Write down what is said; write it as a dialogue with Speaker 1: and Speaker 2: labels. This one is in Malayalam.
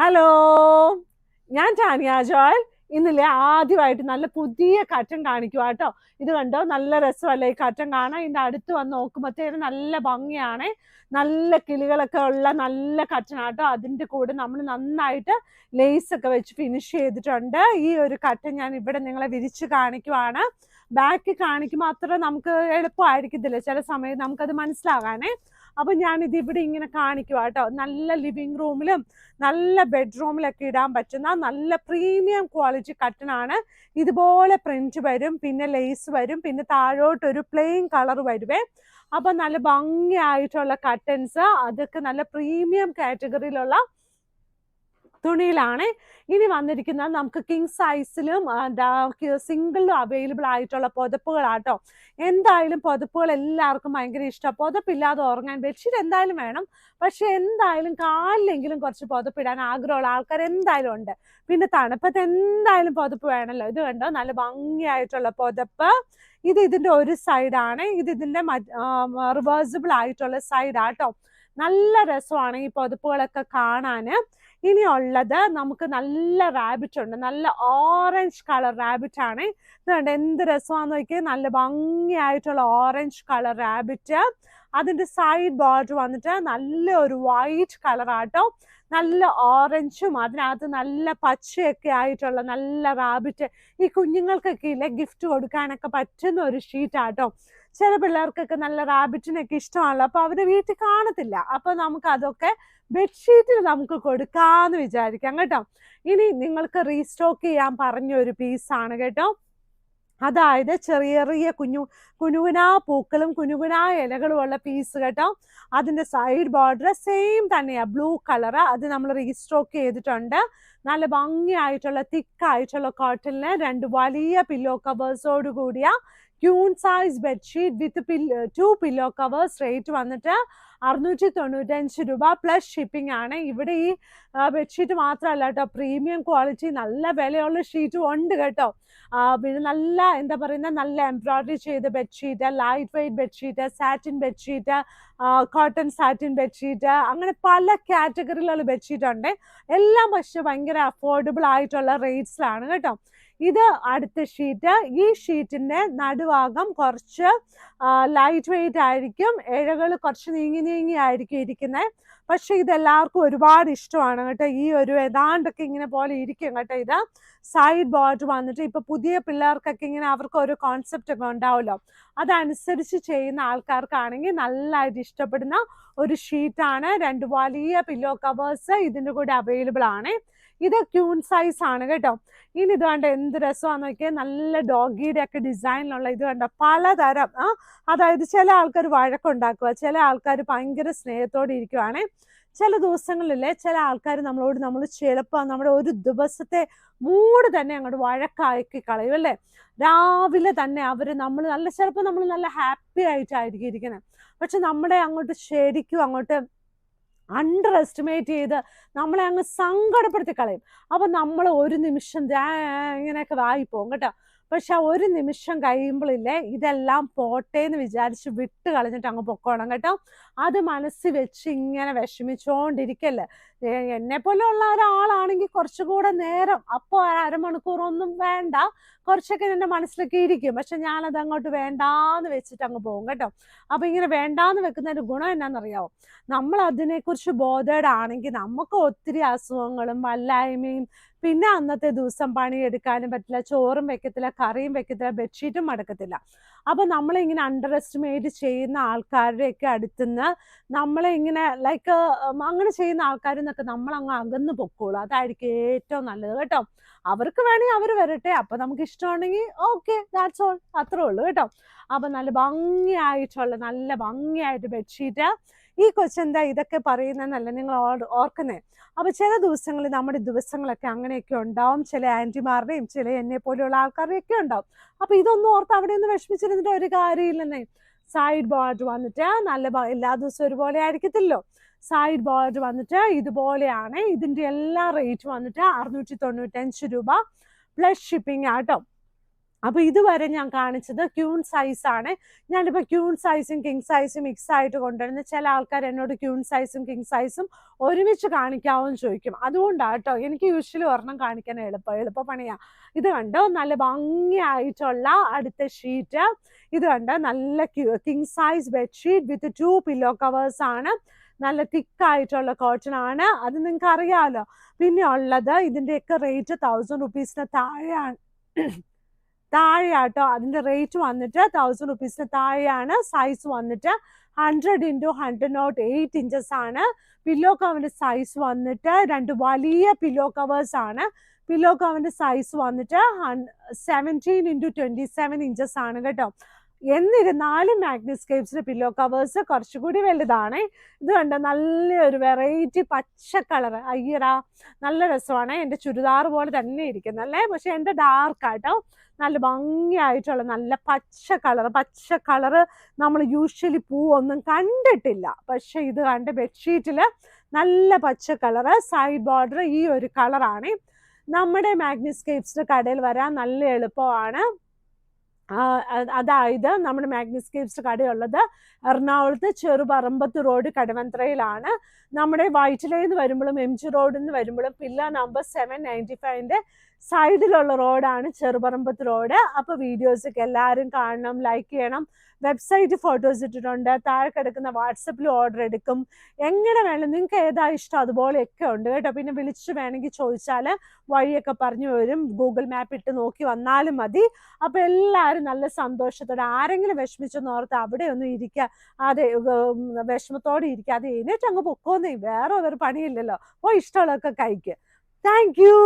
Speaker 1: ഹലോ, ഞാൻ ടാനിയ ജോയൽ. ഇന്നില്ലേ ആദ്യമായിട്ട് നല്ല പുതിയ കർട്ടൻ കാണിക്കുക കേട്ടോ. ഇത് കണ്ടോ, നല്ല രസമല്ലേ ഈ കർട്ടൻ കാണാൻ. ഇതിന്റെ അടുത്ത് വന്ന് നോക്കുമ്പോഴത്തേനും നല്ല ഭംഗിയാണ്. നല്ല കിളികളൊക്കെ ഉള്ള നല്ല കർട്ടൻ ആട്ടോ. അതിന്റെ കൂടെ നമ്മൾ നന്നായിട്ട് ലേസ് ഒക്കെ വെച്ച് ഫിനിഷ് ചെയ്തിട്ടുണ്ട്. ഈ ഒരു കർട്ടൻ ഞാൻ ഇവിടെ നിങ്ങളെ വിരിച്ച് കാണിക്കുവാണ്. ബാക്ക് കാണിക്കുമ്പോൾ അത്ര നമുക്ക് എളുപ്പമായിരിക്കത്തില്ല ചില സമയത്ത് നമുക്കത് മനസ്സിലാകാനേ. അപ്പൊ ഞാനിത് ഇവിടെ ഇങ്ങനെ കാണിക്കുക കേട്ടോ. നല്ല ലിവിങ് റൂമിലും നല്ല ബെഡ്റൂമിലൊക്കെ ഇടാൻ പറ്റുന്ന നല്ല പ്രീമിയം ക്വാളിറ്റി കർട്ടനാണ്. ഇതുപോലെ പ്രിന്റ് വരും, പിന്നെ ലേസ് വരും, പിന്നെ താഴോട്ടൊരു പ്ലെയിൻ കളർ വരുവേ. അപ്പൊ നല്ല ഭംഗിയായിട്ടുള്ള കർട്ടൻസ്, അതൊക്കെ നല്ല പ്രീമിയം കാറ്റഗറിയിലുള്ള തുണിയിലാണ്. ഇനി വന്നിരിക്കുന്നത് നമുക്ക് കിങ് സൈസിലും സിംഗിളിലും അവൈലബിൾ ആയിട്ടുള്ള പുതപ്പുകളാട്ടോ. എന്തായാലും പുതപ്പുകൾ എല്ലാവർക്കും ഭയങ്കര ഇഷ്ടമാണ്. പുതപ്പില്ലാതെ ഉറങ്ങാൻ ബെഡ്ഷീറ്റ് എന്തായാലും വേണം, പക്ഷെ എന്തായാലും കാലിലെങ്കിലും കുറച്ച് പുതപ്പിടാൻ ആഗ്രഹമുള്ള ആൾക്കാർ എന്തായാലും ഉണ്ട്. പിന്നെ തണുപ്പത്ത് എന്തായാലും പുതപ്പ് വേണമല്ലോ. ഇത് കണ്ടോ, നല്ല ഭംഗിയായിട്ടുള്ള പുതപ്പ്. ഇത് ഇതിന്റെ ഒരു സൈഡാണ്, ഇത് ഇതിന്റെ റിവേഴ്സിബിൾ ആയിട്ടുള്ള സൈഡാട്ടോ. നല്ല രസമാണ് ഈ പുതപ്പുകളൊക്കെ കാണാന്. ഇനിയുള്ളത് നമുക്ക് നല്ല റാബിറ്റ് ഉണ്ട്, നല്ല ഓറഞ്ച് കളർ റാബിറ്റ് ആണ്. ഇത് കണ്ട് എന്ത് രസമാണെന്ന് നോക്കിയാൽ, നല്ല ഭംഗിയായിട്ടുള്ള ഓറഞ്ച് കളർ റാബിറ്റ്. അതിന്റെ സൈഡ് ബോർഡർ വന്നിട്ട് നല്ല ഒരു വൈറ്റ് കളർ ആട്ടോ. നല്ല ഓറഞ്ചും അതിനകത്ത് നല്ല പച്ചയൊക്കെ ആയിട്ടുള്ള നല്ല റാബിറ്റ്. ഈ കുഞ്ഞുങ്ങൾക്കൊക്കെ ഇല്ലേ ഗിഫ്റ്റ് കൊടുക്കാനൊക്കെ പറ്റുന്ന ഒരു ഷീറ്റ് ആട്ടോ. ചില പിള്ളേർക്കൊക്കെ നല്ല റാബിറ്റിനൊക്കെ ഇഷ്ടമാണല്ലോ, അപ്പൊ അവര് വീട്ടിൽ കാണത്തില്ല. അപ്പൊ നമുക്ക് അതൊക്കെ ബെഡ്ഷീറ്റിൽ നമുക്ക് കൊടുക്കാന്ന് വിചാരിക്കാം കേട്ടോ. ഇനി നിങ്ങൾക്ക് റീസ്റ്റോക്ക് ചെയ്യാൻ പറഞ്ഞ ഒരു പീസാണ് കേട്ടോ. അതായത് ചെറിയ ചെറിയ കുനുകുനാ പൂക്കളും കുനുകുനാ ഇലകളും ഉള്ള പീസ് കേട്ടോ. അതിന്റെ സൈഡ് ബോർഡർ സെയിം തന്നെയാ, ബ്ലൂ കളർ. അത് നമ്മൾ റീസ്റ്റോക്ക് ചെയ്തിട്ടുണ്ട്. നല്ല ഭംഗിയായിട്ടുള്ള തിക്കായിട്ടുള്ള കോട്ടണില് 2 വലിയ പില്ലോ കവേഴ്സോട് കൂടിയ ക്യൂൺ സൈസ് ബെഡ്ഷീറ്റ് വിത്ത് 2 പില്ലോ കവേഴ്സ്. റേറ്റ് വന്നിട്ട് 695 രൂപ പ്ലസ് ഷിപ്പിംഗ് ആണ്. ഇവിടെ ഈ ബെഡ്ഷീറ്റ് മാത്രമല്ല കേട്ടോ, പ്രീമിയം ക്വാളിറ്റി നല്ല വിലയുള്ള ഷീറ്റും ഉണ്ട് കേട്ടോ. പിന്നെ നല്ല എന്താ പറയുന്ന നല്ല എംബ്രോയിഡറി ചെയ്ത bedsheet, light weight bedsheet, satin bedsheet, cotton satin bedsheet, അങ്ങനെ പല കാറ്റഗറിയിലുള്ള ബെഡ്ഷീറ്റ് ഉണ്ട്. എല്ലാം പക്ഷെ ഭയങ്കര അഫോർഡബിൾ ആയിട്ടുള്ള റേറ്റ്സിലാണ് കേട്ടോ. ഇത് അടുത്ത ഷീറ്റ്. ഈ ഷീറ്റിന്റെ നടുഭാഗം കുറച്ച് ലൈറ്റ് വെയ്റ്റ് ആയിരിക്കും, ഇഴകൾ കുറച്ച് നീങ്ങി നീങ്ങി ആയിരിക്കും ഇരിക്കുന്നത്. പക്ഷെ ഇതെല്ലാവർക്കും ഒരുപാട് ഇഷ്ടമാണ് കേട്ടോ. ഈ ഒരു ഏതാണ്ടൊക്കെ ഇങ്ങനെ പോലെ ഇരിക്കും കേട്ടോ. ഇത് സൈഡ് ബോർഡർ വന്നിട്ട് ഇപ്പൊ പുതിയ പിള്ളേർക്കൊക്കെ ഇങ്ങനെ അവർക്ക് ഒരു കോൺസെപ്റ്റ് ഒക്കെ ഉണ്ടാവുമല്ലോ, അതനുസരിച്ച് ചെയ്യുന്ന ആൾക്കാർക്കാണെങ്കിൽ നല്ലതായിട്ട് ഇഷ്ടപ്പെടുന്ന ഒരു ഷീറ്റാണ്. 2 വലിയ പില്ലോ കവേഴ്സ് ഇതിന്റെ കൂടെ അവൈലബിൾ ആണ്. ഇത് ക്യൂൺ സൈസ് ആണ് കേട്ടോ. ഇനി ഇത് കണ്ട എന്ത് രസമാണെന്ന് നോക്കിയാൽ, നല്ല ഡോഗിയുടെ ഒക്കെ ഡിസൈനിലുള്ള ഇത് കണ്ട പലതരം. അതായത് ചില ആൾക്കാർ വഴക്കുണ്ടാക്കുക, ചില ആൾക്കാർ ഭയങ്കര സ്നേഹത്തോടെ ഇരിക്കുവാണ്. ചില ദിവസങ്ങളിലെ ചില ആൾക്കാർ നമ്മൾ ചിലപ്പോൾ നമ്മുടെ ഒരു ദിവസത്തെ മൂഡ് തന്നെ അങ്ങോട്ട് വഴക്കാക്കി കളയും അല്ലേ. രാവിലെ തന്നെ നമ്മൾ ചിലപ്പോൾ നമ്മൾ നല്ല ഹാപ്പി ആയിട്ടായിരിക്കും ഇരിക്കുന്നത്, പക്ഷെ നമ്മളെ അങ്ങോട്ട് ശരിക്കും അങ്ങോട്ട് അണ്ടർ എസ്റ്റിമേറ്റ് ചെയ്ത് നമ്മളെ അങ്ങ് സങ്കടപ്പെടുത്തി കളയും. അപ്പൊ നമ്മൾ ഒരു നിമിഷം ഇങ്ങനെയൊക്കെ വായിപ്പോവും കേട്ടോ. പക്ഷെ ഒരു നിമിഷം കഴിയുമ്പോഴില്ലേ, ഇതെല്ലാം പോട്ടെ എന്ന് വിചാരിച്ച് വിട്ട് കളഞ്ഞിട്ട് അങ്ങ് പൊക്കോണം കേട്ടോ. അത് മനസ്സിൽ വെച്ച് ഇങ്ങനെ വിഷമിച്ചോണ്ടിരിക്കല്ലേ. എന്നെ പോലെ ഉള്ള ഒരാളാണെങ്കിൽ കുറച്ചുകൂടെ നേരം, അപ്പൊ അരമണിക്കൂറൊന്നും വേണ്ട, കുറച്ചൊക്കെ എൻ്റെ മനസ്സിലൊക്കെ ഇരിക്കും. പക്ഷെ ഞാനത് അങ്ങോട്ട് വേണ്ടാന്ന് വെച്ചിട്ട് അങ്ങ് പോകും കേട്ടോ. അപ്പൊ ഇങ്ങനെ വേണ്ടാന്ന് വെക്കുന്ന ഒരു ഗുണം എന്നാന്നറിയാവോ, നമ്മൾ അതിനെക്കുറിച്ച് ബോധേഡാണെങ്കിൽ നമുക്ക് ഒത്തിരി അസുഖങ്ങളും വല്ലായ്മയും, പിന്നെ അന്നത്തെ ദിവസം പണിയെടുക്കാനും പറ്റില്ല, ചോറും വെക്കത്തില്ല, കറിയും വെക്കത്തില്ല, ബെഡ്ഷീറ്റും മടക്കത്തില്ല. അപ്പൊ നമ്മളിങ്ങനെ അണ്ടർ എസ്റ്റിമേറ്റ് ചെയ്യുന്ന ആൾക്കാരുടെയൊക്കെ അടുത്തുനിന്ന് നമ്മളെ ഇങ്ങനെ ലൈക്ക് അങ്ങനെ ചെയ്യുന്ന ആൾക്കാരിൽ നിന്നൊക്കെ നമ്മൾ അങ്ങ് അകന്ന് പൊക്കോളൂ. അതായിരിക്കും ഏറ്റവും നല്ലത് കേട്ടോ. അവർക്ക് വേണമെങ്കിൽ അവർ വരട്ടെ, അപ്പൊ നമുക്ക് ഇഷ്ടമാണെങ്കിൽ ഓക്കെ, ദാറ്റ്സ് ഓൾ, അത്രേ ഉള്ളൂ കേട്ടോ. അപ്പൊ നല്ല ഭംഗിയായിട്ട് ബെഡ്ഷീറ്റ്. ഈ കൊച്ചെന്താ ഇതൊക്കെ പറയുന്നതെന്നല്ല നിങ്ങൾ ഓർക്കുന്നേ. അപ്പൊ ചില ദിവസങ്ങളിൽ നമ്മുടെ ദിവസങ്ങളൊക്കെ അങ്ങനെയൊക്കെ ഉണ്ടാവും. ചില ആന്റിമാരുടെയും ചില എന്നെ പോലെയുള്ള ആൾക്കാരുടെയും ഒക്കെ ഉണ്ടാവും. അപ്പൊ ഇതൊന്നും ഓർത്ത് അവിടെ ഒന്ന് വിഷമിച്ചിരുന്നിട്ട് ഒരു കാര്യമില്ലെന്നേ. സൈഡ് ബോർഡർ വന്നിട്ട് എല്ലാ ദിവസവും ഒരുപോലെ ആയിരിക്കത്തില്ലോ. സൈഡ് ബോർഡർ വന്നിട്ട് ഇതുപോലെയാണ്. ഇതിന്റെ എല്ലാ റേറ്റ് വന്നിട്ട് 695 രൂപ പ്ലസ് ഷിപ്പിംഗ് ആട്ടോ. അപ്പൊ ഇതുവരെ ഞാൻ കാണിച്ചത് ക്യൂൺ സൈസ് ആണ്. ഞാനിപ്പോ ക്യൂൺ സൈസും കിങ് സൈസും മിക്സ് ആയിട്ട് കൊണ്ടുവരുന്നത്. ചില ആൾക്കാർ എന്നോട് ക്യൂൺ സൈസും കിങ് സൈസും ഒരുമിച്ച് കാണിക്കാവോന്ന് ചോദിക്കും. അതുകൊണ്ടാട്ടോ എനിക്ക് യൂഷ്വലി ഒരെണ്ണം കാണിക്കാൻ എളുപ്പപ്പണിയാ. ഇത് കണ്ടോ, നല്ല ഭംഗിയായിട്ടുള്ള അടുത്ത ഷീറ്റ്. ഇത് കണ്ടോ, നല്ല കിങ് സൈസ് ബെഡ്ഷീറ്റ് വിത്ത് 2 പില്ലോ കവേഴ്സ് ആണ്. നല്ല തിക്കായിട്ടുള്ള കോട്ടൺ ആണ്. അത് നിങ്ങൾക്ക് അറിയാലോ. പിന്നെ ഉള്ളത് ഇതിന്റെയൊക്കെ റേറ്റ് 1000 റുപ്പീസിന് താഴെയാണ്. താഴെയാട്ടോ അതിന്റെ റേറ്റ് വന്നിട്ട് 1000 റുപ്പീസിന് താഴെയാണ്. സൈസ് വന്നിട്ട് 100x100 ഇഞ്ചസ് ആണ്. പില്ലോ കവറിന്റെ സൈസ് വന്നിട്ട് 2 വലിയ പില്ലോ കവേഴ്സ് ആണ്. പില്ലോ കവറിന്റെ സൈസ് വന്നിട്ട് 17x27 ഇഞ്ചസ് ആണ് കേട്ടോ. എന്നിരുന്നാലും മാഗ്നിസ്കേപ്സിന്റെ പില്ലോ കവേഴ്സ് കുറച്ചുകൂടി വലുതാണ്. ഇത് കണ്ട നല്ലൊരു വെറൈറ്റി പച്ച കളർ. അയ്യടാ, നല്ല രസമാണ്. എൻ്റെ ചുരിദാർ പോലെ തന്നെ ഇരിക്കുന്നല്ലേ, പക്ഷെ എൻ്റെ ഡാർക്ക് ആട്ടോ. നല്ല ഭംഗിയായിട്ടുള്ള നല്ല പച്ച കളർ നമ്മൾ യൂഷ്വലി പൂവൊന്നും കണ്ടിട്ടില്ല. പക്ഷെ ഇത് കണ്ട ബെഡ്ഷീറ്റില് നല്ല പച്ച കളറ്, സൈഡ് ബോർഡർ ഈ ഒരു കളറാണ്. നമ്മുടെ മാഗ്നിസ്കേപ്സിന്റെ കടയിൽ വരാൻ നല്ല എളുപ്പമാണ്. അതായത് നമ്മുടെ മാഗ്നിസ്കേപ്സ് കടയുള്ളത് എറണാകുളത്ത് ചെറുപറമ്പത്ത് റോഡ് കടവന്ത്രയിലാണ്. നമ്മുടെ വൈറ്റിലയിൽ നിന്ന് വരുമ്പോഴും MG റോഡിൽ നിന്ന് വരുമ്പോഴും പില്ലർ നമ്പർ 795 സൈഡിലുള്ള റോഡാണ് ചെറുപറമ്പത്ത് റോഡ്. അപ്പോൾ വീഡിയോസൊക്കെ എല്ലാവരും കാണണം, ലൈക്ക് ചെയ്യണം. വെബ്സൈറ്റ് ഫോട്ടോസ് ഇട്ടിട്ടുണ്ട്. താഴെ കിടക്കുന്ന വാട്സപ്പിൽ ഓർഡർ എടുക്കും. എങ്ങനെ വേണം, നിങ്ങൾക്ക് ഏതാ ഇഷ്ടം അതുപോലെയൊക്കെ ഉണ്ട് കേട്ടോ. പിന്നെ വിളിച്ച് വേണമെങ്കിൽ ചോദിച്ചാൽ വഴിയൊക്കെ പറഞ്ഞു വരും. ഗൂഗിൾ മാപ്പ് ഇട്ട് നോക്കി വന്നാലും മതി. അപ്പൊ എല്ലാവരും നല്ല സന്തോഷത്തോടെ, ആരെങ്കിലും വിഷമിച്ചെന്ന് ഓർത്ത് അവിടെ ഒന്നും ഇരിക്കുക, അതെ വിഷമത്തോടെ ഇരിക്കാതെ എഴുന്നേറ്റ് അങ്ങ് പൊക്കോന്നേ, വേറെ ഒരു പണിയില്ലല്ലോ. അപ്പോൾ ഇഷ്ടമുള്ളതൊക്കെ കഴിക്കുക. Thank you.